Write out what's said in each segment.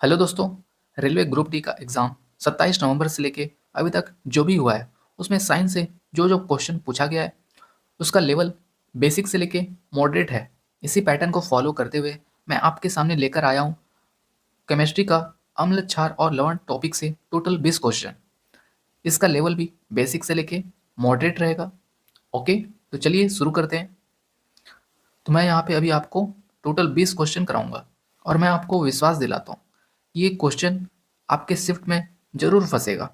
Hello दोस्तों। Railway group D का exam 27 नवंबर से लेके अभी तक जो भी हुआ है उसमें साइंस से जो जो क्वेश्चन पूछा गया है उसका लेवल बेसिक से लेके मॉडरेट है। इसी पैटर्न को फॉलो करते हुए मैं आपके सामने लेकर आया हूँ केमिस्ट्री का अम्ल क्षार और लवण टॉपिक से टोटल 20 क्वेश्चन। इसका लेवल भी बेसिक से लेके मॉडरेट रहेगा। ओके, तो चलिए शुरू करते हैं। तो मैं यहाँ पे अभी आपको टोटल 20 क्वेश्चन कराऊंगा और मैं आपको विश्वास दिलाता हूँ ये क्वेश्चन आपके शिफ्ट में जरूर फंसेगा।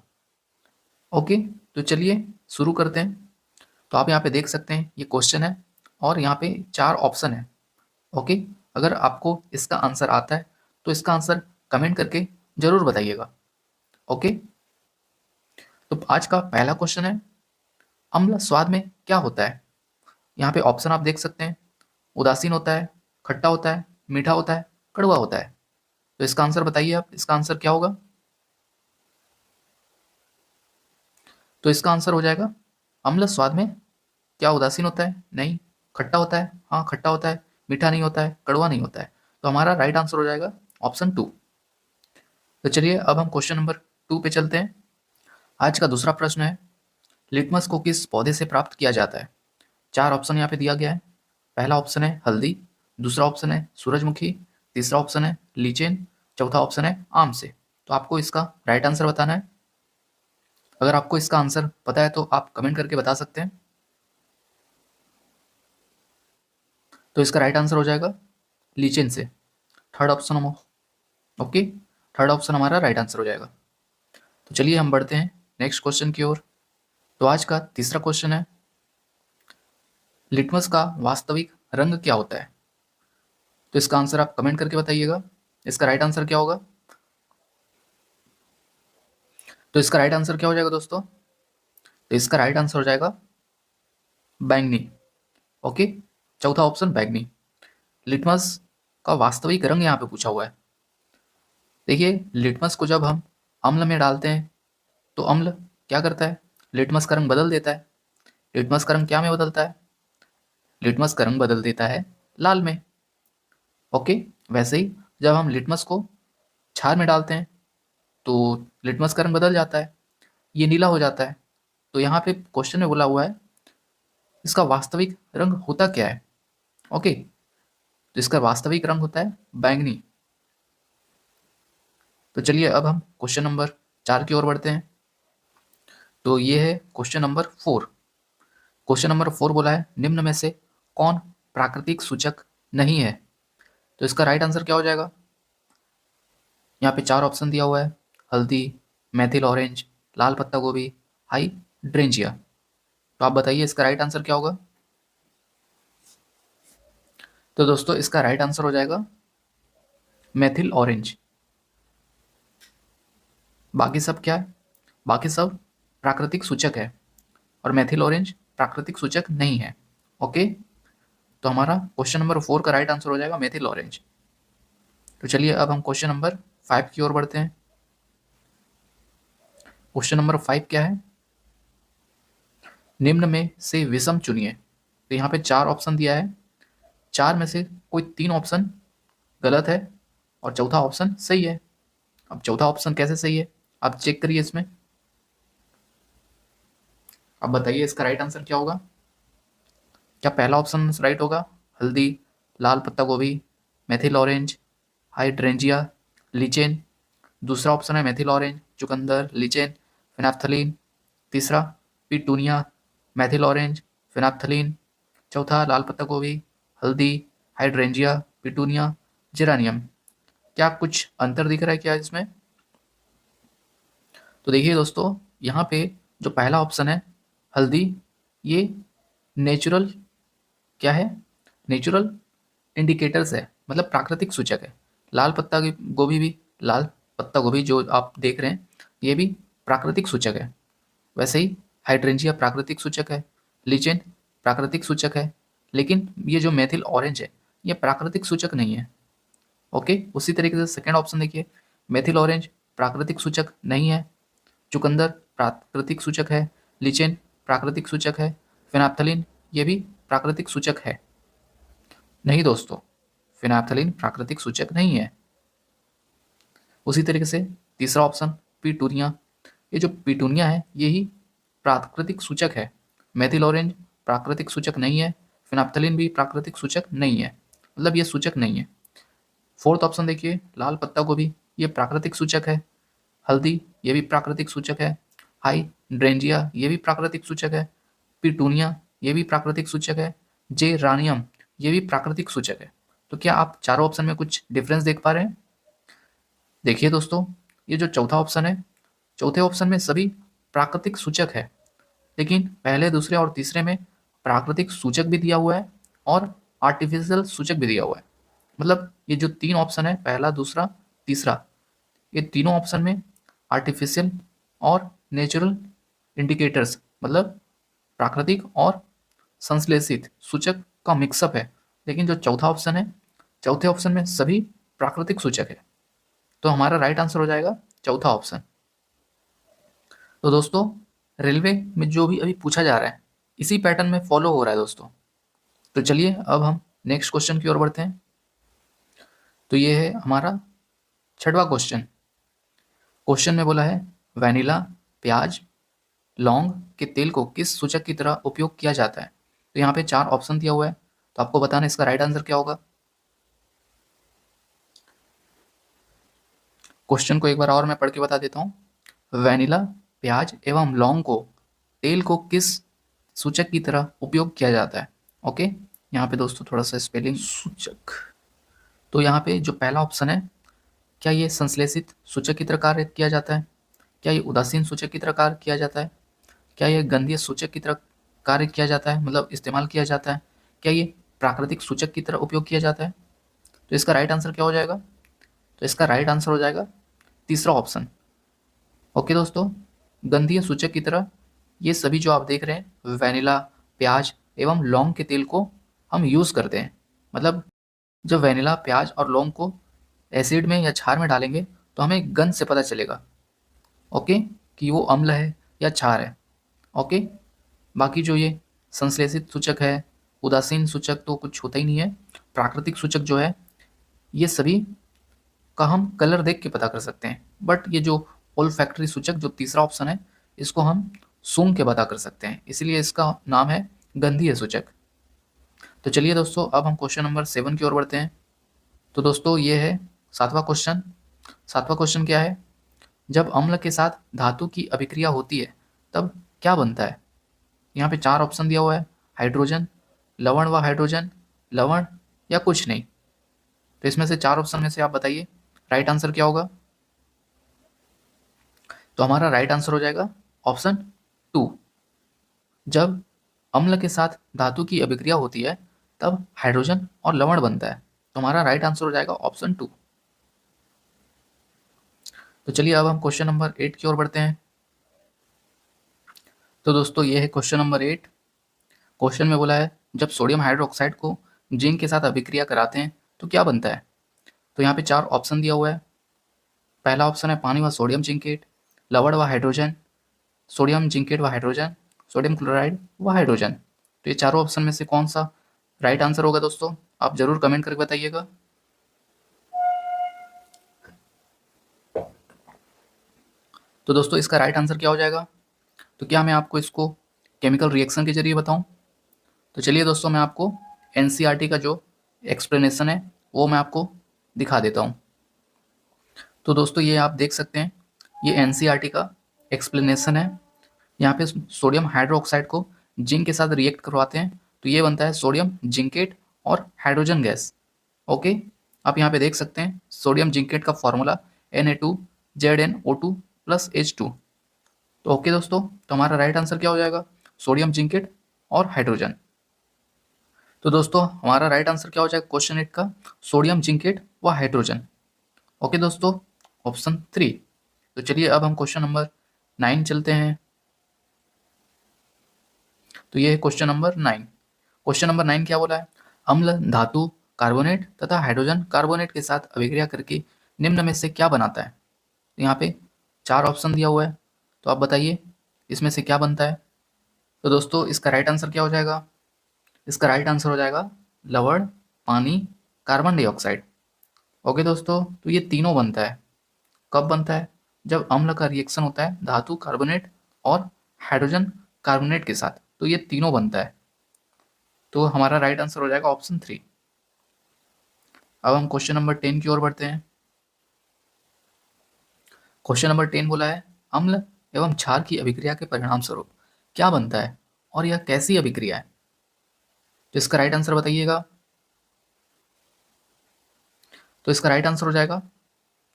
ओके, तो चलिए शुरू करते हैं। तो आप यहाँ पे देख सकते हैं ये क्वेश्चन है और यहाँ पे 4 ऑप्शन है। ओके, अगर आपको इसका आंसर आता है तो इसका आंसर कमेंट करके जरूर बताइएगा। ओके, तो आज का पहला क्वेश्चन है अम्ल स्वाद में क्या होता है। यहाँ पे ऑप्शन आप देख सकते हैं, उदासीन होता है, खट्टा होता है, मीठा होता है, कड़वा होता है। तो इसका आंसर बताइए आप, इसका आंसर क्या होगा। तो इसका आंसर हो जाएगा अम्ल स्वाद में क्या उदासीन होता है, नहीं। खट्टा होता है, हाँ खट्टा होता है। मीठा नहीं होता है, कड़वा नहीं होता है। तो हमारा राइट आंसर हो जाएगा ऑप्शन 2। तो चलिए अब हम क्वेश्चन नंबर 2 पे चलते हैं। आज का दूसरा प्रश्न है लिटमस को किस पौधे से प्राप्त किया जाता है। 4 ऑप्शन यहाँ पे दिया गया है। पहला ऑप्शन है हल्दी, दूसरा ऑप्शन है सूरजमुखी, तीसरा ऑप्शन है लीचेन, चौथा ऑप्शन है आम से। तो आपको इसका राइट आंसर बताना है। अगर आपको इसका आंसर पता है तो आप कमेंट करके बता सकते हैं। तो इसका राइट आंसर हो जाएगा लीचेन से, थर्ड ऑप्शन हम। ओके, थर्ड ऑप्शन हमारा राइट आंसर हो जाएगा। तो चलिए हम बढ़ते हैं नेक्स्ट क्वेश्चन की ओर। तो आज का तीसरा क्वेश्चन है लिटमस का वास्तविक रंग क्या होता है। तो इसका आंसर आप कमेंट करके बताइएगा, इसका राइट आंसर क्या होगा। तो इसका राइट आंसर क्या हो जाएगा दोस्तों। तो इसका राइट आंसर हो जाएगा बैंगनी। ओके, चौथा ऑप्शन बैंगनी। लिटमस का वास्तविक रंग यहाँ पे पूछा हुआ है। देखिए लिटमस को जब हम अम्ल में डालते हैं तो अम्ल क्या करता है, लिटमस का रंग बदल देता है। लिटमस का रंग क्या में बदलता है, लिटमस का रंग बदल देता है लाल में। ओके, वैसे ही जब हम लिटमस को क्षार में डालते हैं तो लिटमस का रंग बदल जाता है, ये नीला हो जाता है। तो यहाँ पे क्वेश्चन में बोला हुआ है इसका वास्तविक रंग होता क्या है। ओके, तो इसका वास्तविक रंग होता है बैंगनी। तो चलिए अब हम क्वेश्चन नंबर 4 की ओर बढ़ते हैं। तो ये है क्वेश्चन नंबर 4। क्वेश्चन नंबर 4 बोला है निम्न में से कौन प्राकृतिक सूचक नहीं है। तो इसका राइट आंसर क्या हो जाएगा। यहाँ पे 4 ऑप्शन दिया हुआ है, हल्दी, मैथिल ऑरेंज, लाल पत्ता गोभी, हाइड्रेंजिया। तो आप बताइए इसका राइट आंसर क्या होगा। तो दोस्तों इसका राइट आंसर हो जाएगा मैथिल ऑरेंज। बाकी सब क्या है, बाकी सब प्राकृतिक सूचक है और मैथिल ऑरेंज प्राकृतिक सूचक नहीं है। ओके, तो हमारा क्वेश्चन नंबर 4 का राइट आंसर हो जाएगा मैथिल ऑरेंज। तो चलिए अब हम क्वेश्चन नंबर 5 की ओर बढ़ते हैं। क्वेश्चन नंबर 5 क्या है, निम्न में से विषम चुनिए। तो यहाँ पे 4 ऑप्शन दिया है, 4 में से कोई 3 ऑप्शन गलत है और चौथा ऑप्शन सही है। अब चौथा ऑप्शन कैसे सही है आप चेक करिए इसमें। अब बताइए इसका राइट आंसर क्या होगा। क्या पहला ऑप्शन राइट होगा, हल्दी, लाल पत्ता गोभी, मेथिल ऑरेंज, हाइड्रेंजिया, लीचेन। दूसरा ऑप्शन है मेथिल ऑरेंज, चुकंदर, लीचेन, फिनाप्थलीन। तीसरा पिटूनिया, मेथिल ऑरेंज, फिनाप्थलीन। चौथा लाल पत्ता गोभी, हल्दी, हाइड्रेंजिया, पिटूनिया, जेरानियम। क्या कुछ अंतर दिख रहा है क्या इसमें। तो देखिए दोस्तों यहाँ पे जो पहला ऑप्शन है हल्दी, ये नेचुरल क्या है, नेचुरल इंडिकेटर्स है, मतलब प्राकृतिक सूचक है। लाल पत्ता गोभी भी, लाल पत्ता गोभी जो आप देख रहे हैं ये भी प्राकृतिक सूचक है। वैसे ही हाइड्रेंजिया प्राकृतिक सूचक है, लीचेन प्राकृतिक सूचक है, लेकिन ये जो मेथिल ऑरेंज है ये प्राकृतिक सूचक नहीं है। ओके, उसी तरीके से सेकेंड ऑप्शन देखिए, मेथिल ऑरेंज प्राकृतिक सूचक नहीं है, चुकंदर प्राकृतिक सूचक है, लीचेन प्राकृतिक सूचक है, फिनाप्थलीन ये भी प्राकृतिक सूचक है। नहीं दोस्तों, फिनाप्थलीन प्राकृतिक सूचक नहीं है। उसी तरीके से तीसरा ऑप्शन पीटूनिया, ये जो पीटूनिया है यही प्राकृतिक सूचक है। मेथिल ऑरेंज प्राकृतिक सूचक नहीं है, फिनाप्थलीन भी प्राकृतिक सूचक नहीं है, मतलब ये सूचक नहीं है। फोर्थ ऑप्शन देखिए, लाल पत्ता गोभी, ये प्राकृतिक सूचक है। हल्दी, ये भी प्राकृतिक सूचक है। हाइड्रेंजिया, ये भी प्राकृतिक सूचक है। पिटूनिया, ये भी प्राकृतिक सूचक है। जेरानियम, ये भी प्राकृतिक सूचक है। तो क्या आप चारों ऑप्शन में कुछ डिफरेंस देख पा रहे हैं? देखिए दोस्तों, ये जो चौथा ऑप्शन है, चौथे ऑप्शन में सभी प्राकृतिक सूचक है, लेकिन पहले, दूसरे और तीसरे में प्राकृतिक सूचक भी दिया हुआ है और आर्टिफिशियल सूचक भी दिया हुआ है। मतलब ये जो तीन ऑप्शन है, पहला, दूसरा, तीसरा, ये तीनों ऑप्शन में आर्टिफिशियल और नेचुरल इंडिकेटर्स, मतलब प्राकृतिक और संश्लेषित सूचक का मिक्सअप है। लेकिन जो चौथा ऑप्शन है, चौथे ऑप्शन में सभी प्राकृतिक सूचक है। तो हमारा राइट आंसर हो जाएगा चौथा ऑप्शन। तो दोस्तों, रेलवे में जो भी अभी पूछा जा रहा है इसी पैटर्न में फॉलो हो रहा है दोस्तों। तो चलिए अब हम नेक्स्ट क्वेश्चन की ओर बढ़ते हैं। तो ये है हमारा छठवां क्वेश्चन। क्वेश्चन में बोला है वैनिला, प्याज, लौंग के तेल को किस सूचक की तरह उपयोग किया जाता है। तो यहाँ पे 4 ऑप्शन दिया हुआ है, तो आपको बताना इसका राइट आंसर क्या होगा। क्वेश्चन को एक बार और मैं पढ़ के बता देता हूँ। वैनिला, प्याज एवं लौंग को तेल को किस सूचक की तरह उपयोग किया जाता है। ओके, यहाँ पे दोस्तों थोड़ा सा स्पेलिंग, सूचक। तो यहाँ पे जो पहला ऑप्शन है, क्या ये संश्लेषित सूचक की तरह कार्य किया जाता है, क्या ये उदासीन सूचक की तरह कार्य किया जाता है, क्या ये गंधीय सूचक की तरह कार्य किया जाता है, मतलब इस्तेमाल किया जाता है, क्या ये प्राकृतिक सूचक की तरह उपयोग किया जाता है। तो इसका राइट आंसर क्या हो जाएगा। तो इसका राइट आंसर हो जाएगा तीसरा ऑप्शन। ओके दोस्तों, गंधीय सूचक की तरह ये सभी जो आप देख रहे हैं, वैनिला, प्याज एवं लौंग के तेल को हम यूज़ करते हैं। मतलब जब वैनिला, प्याज और लौंग को एसिड में या क्षार में डालेंगे तो हमें गंध से पता चलेगा, ओके, कि वो अम्ल है या क्षार है। ओके, बाकी जो ये संश्लेषित सूचक है, उदासीन सूचक तो कुछ होता ही नहीं है। प्राकृतिक सूचक जो है ये सभी का हम कलर देख के पता कर सकते हैं, बट ये जो ओल्फैक्टरी सूचक जो तीसरा ऑप्शन है, इसको हम सूंघ के पता कर सकते हैं, इसलिए इसका नाम है गंधीय सूचक। तो चलिए दोस्तों, अब हम क्वेश्चन नंबर 7 की ओर बढ़ते हैं। तो दोस्तों ये है सातवां क्वेश्चन। सातवां क्वेश्चन क्या है, जब अम्ल के साथ धातु की अभिक्रिया होती है तब क्या बनता है। यहाँ पे 4 ऑप्शन दिया हुआ है, हाइड्रोजन, लवण व हाइड्रोजन, लवण या कुछ नहीं। तो इसमें से 4 ऑप्शन में से आप बताइए राइट आंसर क्या होगा। तो हमारा राइट आंसर हो जाएगा ऑप्शन 2। जब अम्ल के साथ धातु की अभिक्रिया होती है तब हाइड्रोजन और लवण बनता है। तो हमारा राइट आंसर हो जाएगा ऑप्शन 2। तो चलिए अब हम क्वेश्चन नंबर 8 की ओर बढ़ते हैं। तो दोस्तों ये है क्वेश्चन नंबर 8। क्वेश्चन में बोला है जब सोडियम हाइड्रोक्साइड को जिंक के साथ अभिक्रिया कराते हैं तो क्या बनता है। तो यहाँ पे 4 ऑप्शन दिया हुआ है। पहला ऑप्शन है पानी व सोडियम जिंकेट, लवण व हाइड्रोजन, सोडियम जिंकेट व हाइड्रोजन, सोडियम क्लोराइड व हाइड्रोजन। तो ये चारों ऑप्शन में से कौन सा राइट आंसर होगा दोस्तों, आप जरूर कमेंट करके बताइएगा। तो दोस्तों इसका राइट आंसर क्या हो जाएगा। तो क्या मैं आपको इसको केमिकल रिएक्शन के जरिए बताऊं। तो चलिए दोस्तों, मैं आपको एनसीईआरटी का जो एक्सप्लेनेशन है वो मैं आपको दिखा देता हूं। तो दोस्तों ये आप देख सकते हैं, ये एनसीईआरटी का एक्सप्लेनेशन है। यहाँ पे सोडियम हाइड्रोक्साइड को जिंक के साथ रिएक्ट करवाते हैं तो ये बनता है सोडियम जिंकेट और हाइड्रोजन गैस। ओके, आप यहाँ पे देख सकते हैं सोडियम जिंकेट का फॉर्मूला Na2ZnO2 + H2। तो ओके दोस्तों, तो हमारा राइट आंसर क्या हो जाएगा, सोडियम जिंकेट और हाइड्रोजन। तो दोस्तों हमारा राइट आंसर क्या हो जाएगा क्वेश्चन 8 का, सोडियम जिंकेट व हाइड्रोजन। ओके दोस्तों, ऑप्शन 3। तो चलिए अब हम क्वेश्चन नंबर 9 चलते हैं। तो ये है क्वेश्चन नंबर 9। क्वेश्चन नंबर 9 क्या बोला है, अम्ल धातु कार्बोनेट तथा हाइड्रोजन कार्बोनेट के साथ अभिक्रिया करके निम्न में से क्या बनाता है। तो यहाँ पे 4 ऑप्शन दिया हुआ है, तो आप बताइए इसमें से क्या बनता है। तो दोस्तों इसका राइट आंसर क्या हो जाएगा, इसका राइट आंसर हो जाएगा लवण, पानी, कार्बन डाइऑक्साइड। ओके दोस्तों, तो ये तीनों बनता है। कब बनता है? जब अम्ल का रिएक्शन होता है धातु कार्बोनेट और हाइड्रोजन कार्बोनेट के साथ, तो ये तीनों बनता है। तो हमारा राइट आंसर हो जाएगा ऑप्शन 3। अब हम क्वेश्चन नंबर 10 की ओर बढ़ते हैं। क्वेश्चन नंबर 10 बोला है अम्ल एवं क्षार की अभिक्रिया के परिणाम स्वरूप क्या बनता है और यह कैसी अभिक्रिया है? तो इसका राइट आंसर बताइएगा। तो इसका राइट आंसर हो जाएगा,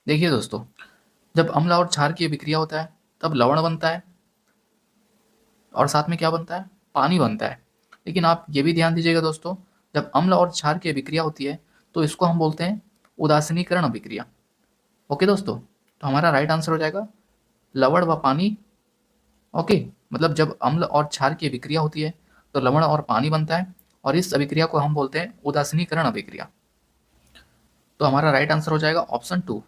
देखिए दोस्तों, जब अम्ल और क्षार की अभिक्रिया होता है तब लवण बनता है और साथ में क्या बनता है? पानी बनता है। लेकिन आप ये भी ध्यान दीजिएगा दोस्तों, जब अम्ल और क्षार की अभिक्रिया होती है तो इसको हम बोलते हैं उदासीनीकरण अभिक्रिया। ओके दोस्तों, तो हमारा राइट आंसर हो जाएगा लवण व पानी। ओके, मतलब जब अम्ल और क्षार की अभिक्रिया होती है तो लवण और पानी बनता है और इस अभिक्रिया को हम बोलते हैं उदासीनीकरण अभिक्रिया। तो हमारा राइट आंसर हो जाएगा ऑप्शन 2।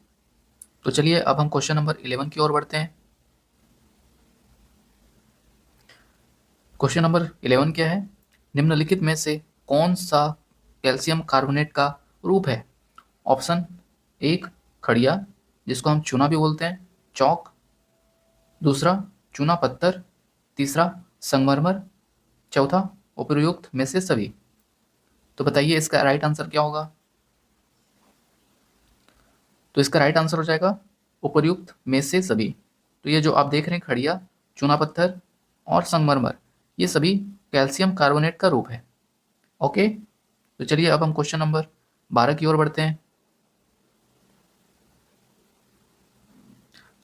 तो चलिए अब हम क्वेश्चन नंबर 11 की ओर बढ़ते हैं। क्वेश्चन नंबर 11 क्या है? निम्नलिखित में से कौन सा कैल्शियम कार्बोनेट का रूप है? ऑप्शन 1 खड़िया, जिसको हम चूना भी बोलते हैं, चौक। दूसरा चूना पत्थर। तीसरा संगमरमर। चौथा उपर्युक्त में से सभी। तो बताइए इसका राइट आंसर क्या होगा? तो इसका राइट आंसर हो जाएगा उपर्युक्त में से सभी। तो ये जो आप देख रहे हैं खड़िया, चूना पत्थर और संगमरमर, ये सभी कैल्शियम कार्बोनेट का रूप है। ओके, तो चलिए अब हम क्वेश्चन नंबर 12 की ओर बढ़ते हैं।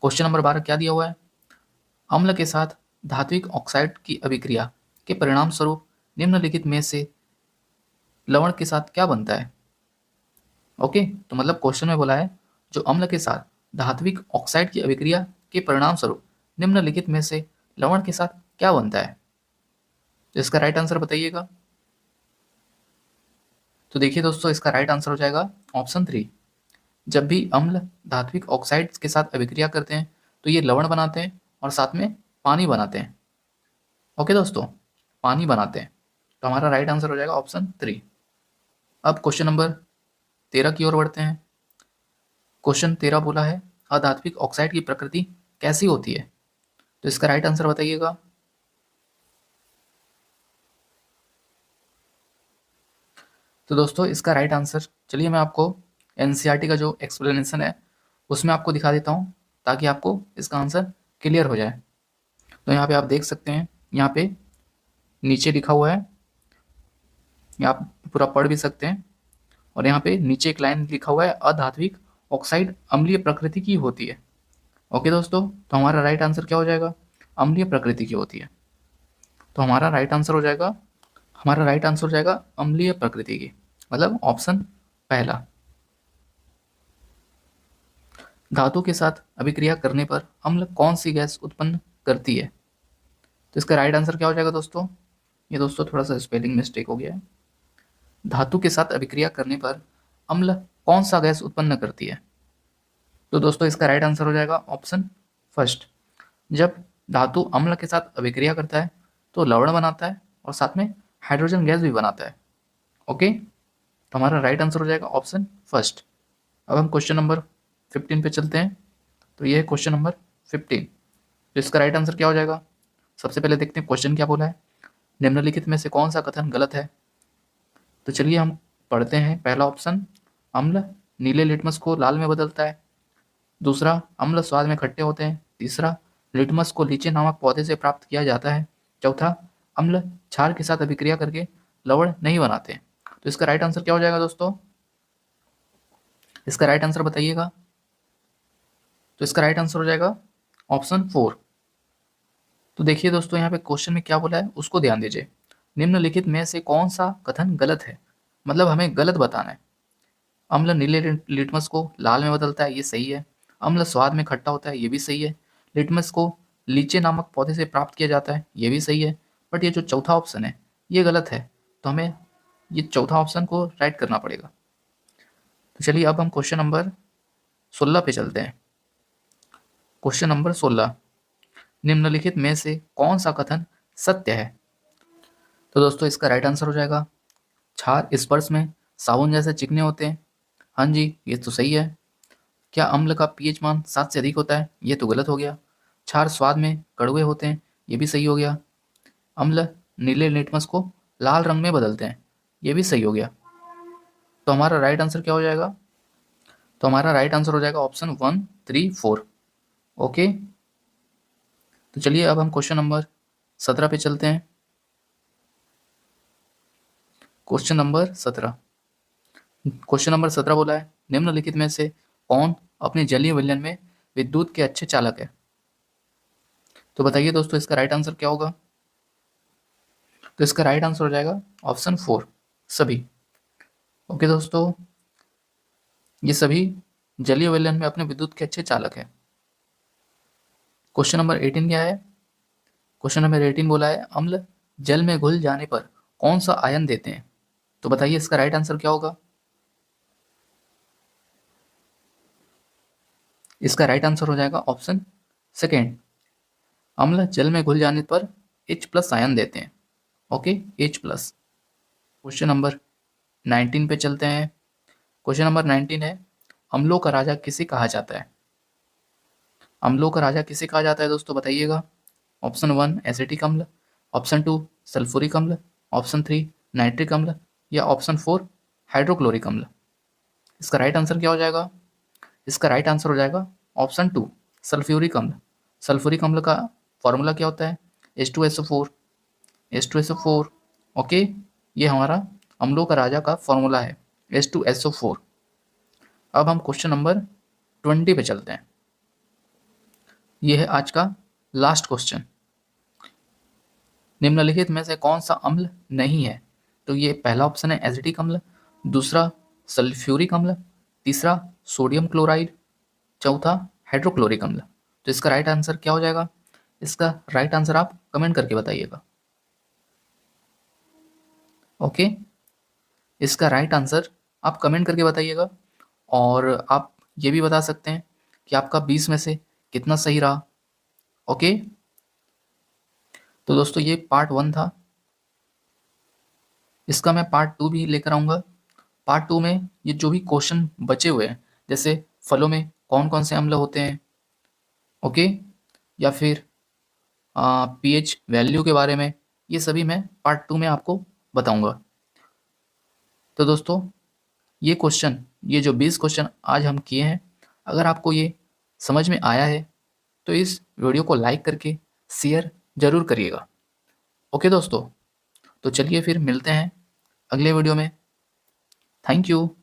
क्वेश्चन नंबर 12 क्या दिया हुआ है? अम्ल के साथ धात्विक ऑक्साइड की अभिक्रिया के परिणाम स्वरूप निम्नलिखित में से लवण के साथ क्या बनता है? ओके, तो मतलब क्वेश्चन में बोला है जो अम्ल के साथ धात्विक ऑक्साइड की अभिक्रिया के परिणाम स्वरूप निम्नलिखित में से लवण के साथ क्या बनता है? तो इसका राइट आंसर बताइएगा। तो देखिए दोस्तों, इसका राइट आंसर हो जाएगा ऑप्शन 3। जब भी अम्ल धात्विक ऑक्साइड्स के साथ अभिक्रिया करते हैं तो ये लवण बनाते हैं और साथ में पानी बनाते हैं। ओके दोस्तों, पानी बनाते हैं। तो हमारा राइट आंसर हो जाएगा ऑप्शन 3। अब क्वेश्चन नंबर 13 की ओर बढ़ते हैं। क्वेश्चन 13 बोला है अधात्विक ऑक्साइड की प्रकृति कैसी होती है? तो इसका राइट आंसर बताइएगा। तो दोस्तों, इसका राइट आंसर, चलिए मैं आपको एनसीईआरटी का जो एक्सप्लेनेशन है उसमें आपको दिखा देता हूँ ताकि आपको इसका आंसर क्लियर हो जाए। तो यहाँ पे आप देख सकते हैं, यहाँ पे नीचे लिखा हुआ है, यहाँ आप पूरा पढ़ भी सकते हैं। और यहाँ पे नीचे एक लाइन लिखा हुआ है अधात्विक ऑक्साइड अम्लीय प्रकृति की होती है। ओके दोस्तों, तो हमारा राइट आंसर क्या हो जाएगा? अम्लीय प्रकृति की होती है। तो हमारा राइट आंसर हो जाएगा अम्लीय प्रकृति की, मतलब ऑप्शन पहला। धातु के साथ अभिक्रिया करने पर अम्ल कौन सी गैस उत्पन्न करती है? तो इसका राइट आंसर क्या हो जाएगा दोस्तों? ये दोस्तों थोड़ा सा स्पेलिंग मिस्टेक हो गया है। धातु के साथ अभिक्रिया करने पर अम्ल कौन सा गैस उत्पन्न करती है? तो दोस्तों इसका राइट आंसर हो जाएगा ऑप्शन फर्स्ट। जब धातु अम्ल के साथ अभिक्रिया करता है तो लवण बनाता है और साथ में हाइड्रोजन गैस भी बनाता है। ओके, तो हमारा राइट आंसर हो जाएगा ऑप्शन फर्स्ट। अब हम क्वेश्चन नंबर 15 पे चलते हैं। तो ये है क्वेश्चन नंबर 15। तो इसका राइट आंसर क्या हो जाएगा? सबसे पहले देखते हैं क्वेश्चन क्या बोला है। निम्नलिखित में से कौन सा कथन गलत है? तो चलिए हम पढ़ते हैं। पहला ऑप्शन, अम्ल नीले लिटमस को लाल में बदलता है। दूसरा, अम्ल स्वाद में खट्टे होते हैं। तीसरा, लिटमस को लीची नामक पौधे से प्राप्त किया जाता है। चौथा, अम्ल क्षार के साथ अभिक्रिया करके लवण नहीं बनाते। तो इसका राइट आंसर क्या हो जाएगा दोस्तों? इसका राइट आंसर बताइएगा। तो इसका राइट आंसर हो जाएगा ऑप्शन 4। तो देखिए दोस्तों, यहाँ पे क्वेश्चन में क्या बोला है उसको ध्यान दीजिए। निम्नलिखित में से कौन सा कथन गलत है, मतलब हमें गलत बताना है। अम्ल नीले लिटमस को लाल में बदलता है, ये सही है। अम्ल स्वाद में खट्टा होता है, ये भी सही है। लिटमस को लीचे नामक पौधे से प्राप्त किया जाता है, ये भी सही है। बट ये जो चौथा ऑप्शन है ये गलत है, तो हमें ये चौथा ऑप्शन को राइट करना पड़ेगा। तो चलिए अब हम क्वेश्चन नंबर 16 पे चलते हैं। क्वेश्चन नंबर 16, निम्नलिखित में से कौन सा कथन सत्य है? तो दोस्तों इसका राइट आंसर हो जाएगा क्षार स्पर्श में साबुन जैसे चिकने होते हैं। हाँ जी, ये तो सही है। क्या अम्ल का पीएच मान 7 से अधिक होता है? ये तो गलत हो गया। क्षार स्वाद में कड़वे होते हैं, ये भी सही हो गया। अम्ल नीले लिटमस को लाल रंग में बदलते हैं, ये भी सही हो गया। तो हमारा राइट आंसर क्या हो जाएगा? तो हमारा राइट आंसर हो जाएगा ऑप्शन 1, 3, 4। ओके, तो चलिए अब हम क्वेश्चन नंबर 17 पे चलते हैं। क्वेश्चन नंबर 17 बोला है, निम्नलिखित में से कौन अपने जलीय विलयन में विद्युत के अच्छे चालक है? तो बताइए दोस्तों, इसका राइट आंसर क्या होगा? तो इसका राइट आंसर हो जाएगा ऑप्शन 4, सभी। ओके दोस्तों, ये सभी जलीय विलयन में अपने विद्युत के अच्छे चालक है। क्वेश्चन नंबर 18 क्या है? क्वेश्चन नंबर 18 बोला है, अम्ल जल में घुल जाने पर कौन सा आयन देते हैं? तो बताइए इसका राइट आंसर क्या होगा? इसका राइट आंसर हो जाएगा ऑप्शन सेकेंड, अम्ल जल में घुल जाने पर H+ आयन देते हैं। Okay, H+। क्वेश्चन नंबर 19 पे चलते हैं। क्वेश्चन नंबर 19 है, अम्लों का राजा किसे कहा जाता है? अम्लों का राजा किसे कहा जाता है दोस्तों, बताइएगा। ऑप्शन 1 एसिटिक अम्ल, ऑप्शन 2 सल्फ्यूरिक अम्ल, ऑप्शन 3 नाइट्रिक अम्ल, या ऑप्शन 4 हाइड्रोक्लोरिक अम्ल। इसका राइट आंसर क्या हो जाएगा? इसका राइट आंसर हो जाएगा ऑप्शन 2 सल्फ्यूरिक अम्ल। सल्फ्यूरिक अम्ल का फॉर्मूला क्या होता है? H2SO4। H2SO4। ओके, ये हमारा अम्लों का राजा का फॉर्मूला है, H2SO4। अब हम क्वेश्चन नंबर 20 पे चलते हैं। यह है आज का लास्ट क्वेश्चन। निम्नलिखित में से कौन सा अम्ल नहीं है? तो ये पहला ऑप्शन है एसिटिक अम्ल, दूसरा सल्फ्यूरिक अम्ल, तीसरा सोडियम क्लोराइड, चौथा हाइड्रोक्लोरिक अम्ल। तो इसका राइट आंसर क्या हो जाएगा? इसका राइट आंसर आप कमेंट करके बताइएगा। ओके, इसका राइट आंसर आप कमेंट करके बताइएगा, और आप ये भी बता सकते हैं कि आपका 20 में से कितना सही रहा। ओके, तो दोस्तों ये पार्ट 1 था। इसका मैं पार्ट 2 भी लेकर आऊँगा। पार्ट 2 में ये जो भी क्वेश्चन बचे हुए हैं, जैसे फलों में कौन कौन से अम्ल होते हैं, ओके, या फिर पीएच वैल्यू के बारे में, ये सभी मैं पार्ट 2 में आपको बताऊंगा। तो दोस्तों ये क्वेश्चन, ये जो 20 क्वेश्चन आज हम किए हैं, अगर आपको ये समझ में आया है तो इस वीडियो को लाइक करके शेयर ज़रूर करिएगा। ओके दोस्तों, तो चलिए फिर मिलते हैं अगले वीडियो में। Thank you.